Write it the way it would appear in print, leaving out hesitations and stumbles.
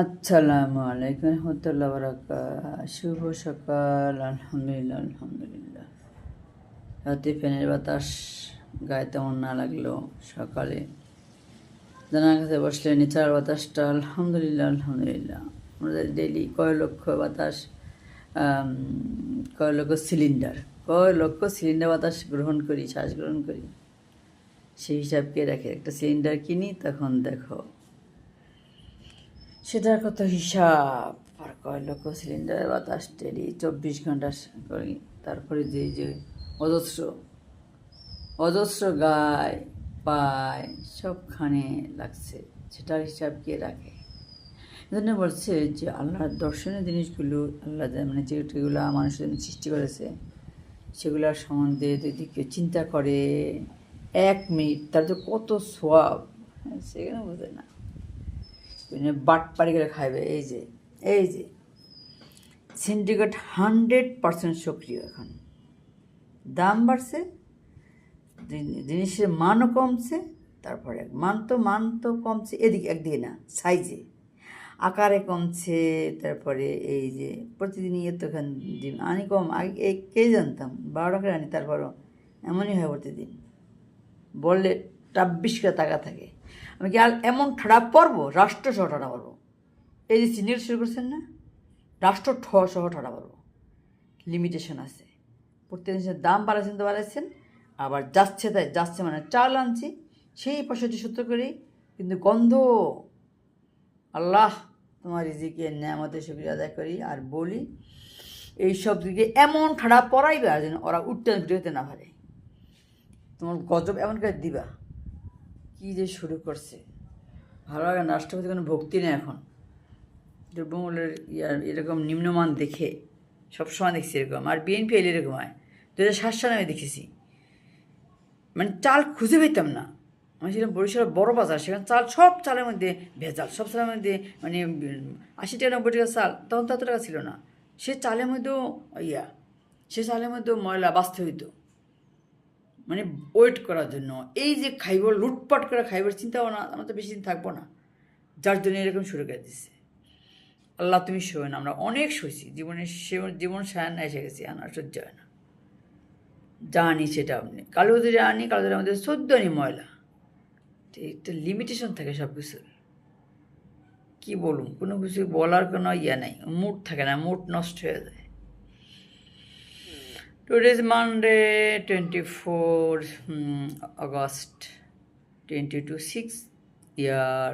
আসসালামু আলাইকুম রহমতুল্লাহ বারাকাতুহু। শুভ সকাল। আলহামদুলিল্লাহ আলহামদুলিল্লাহ। রাতে ফ্যানের বাতাস গায়ে তেমন না লাগলেও সকালে জানার কাছে বসলে নিচার বাতাসটা আলহামদুলিল্লাহ আলহামদুলিল্লাহ। আমাদের ডেইলি কয় লক্ষ সিলিন্ডার বাতাস গ্রহণ করি, শ্বাস গ্রহণ করি। সেই হিসাবকে রেখে একটা সিলিন্ডার কিনি, তখন দেখো সেটার কত হিসাব। আর কয় লক্ষ সিলিন্ডারের বাতাস ডেলি 24 ঘন্টা করি। তারপরে যে অজস্র অজস্র গায়ে পায় সবখানে লাগছে, সেটার হিসাব কে রাখে? এজন্য বলছে যে আল্লাহর দর্শনীয় জিনিসগুলো, আল্লাহ মানে যেগুলো মানুষের সৃষ্টি করেছে সেগুলোর সম্বন্ধে যদি কেউ চিন্তা করে 1 মিনিট, তার যে কত সোয়াব সেখানে বোঝে না। বাটপাড়ি করে খাইবে। এই যে সিন্ডিকেট 100% সক্রিয়। এখন দাম বাড়ছে, জিনিসের মানও কমছে, তারপরে মান তো কমছে, একদিকে না, সাইজে আকারে কমছে। তারপরে এই যে প্রতিদিনই এতখান ডিম আনি কম, আগে কে জানতাম 12 টাকা আনি, তারপরও এমনই হয় প্রতিদিন। বললে 26 করে টাকা থাকে। আমি কি আর এমন ঠাড়া পড়বো? রাষ্ট্র সহ ঠাড়া পড়বো। এই যে সিনিয়র শুরু করছেন না, রাষ্ট্র সহ ঠাড়া পড়বো। লিমিটেশন আছে। প্রত্যেক জিনিসের দাম বাড়াচ্ছেন তো বাড়াচ্ছেন, আবার যাচ্ছে মানে চাল আনছি সেই 65-70 করেই, কিন্তু গন্ধ। আল্লাহ তোমার রিজিকের নেয়ামতের শুকরিয়া আদায় করি আর বলি, এইসব দিকে এমন ঠাড়া পড়াইবা যেন ওরা উঠতে হতে না পারে। তোমার গজব এমন করে দিবা। কী যে শুরু করছে, ভালো লাগে না। রাষ্ট্রপতি কোনো ভক্তি নেই এখন। দ্রব্যমূল্যের এরকম নিম্নমান দেখে সবসময় দেখছি এরকম। আর বিএনপি এলে এরকম হয়। 2007 সালে আমি দেখেছি, মানে চাল খুঁজে পেতাম না। আমি ছিলাম বরিশালের বড় বাজার, সেখানে সব চালের মধ্যে ভেজাল, সব চালের মধ্যে মানে 80 টাকা 90 টাকা চাল, তখন তো এত টাকা ছিল না। সে চালের মধ্যেও ময়লা বাঁচতে হইতো, মানে ওয়েট করার জন্য। এই যে খাইব, লুটপাট করে খাইবার চিন্তা ভাবনা, আমরা তো বেশি দিন থাকবো না, যার জন্য এরকম শুরু করে দিচ্ছে। আল্লাহ তুমি সই না, আমরা অনেক সইছি, জীবন সায়ান্না এসে গেছি, আনার সহ্য হয় না। জানি সেটা আপনি কালোদের জানি, কালোদের আমাদের 14 ময়লা। একটা লিমিটেশন থাকে সব কিছুর। কী বলুন, কোনো কিছু বলার কোনো নাই, মুড থাকে না, মুড নষ্ট হয়ে যায়। Today is Monday 24 August 2026 year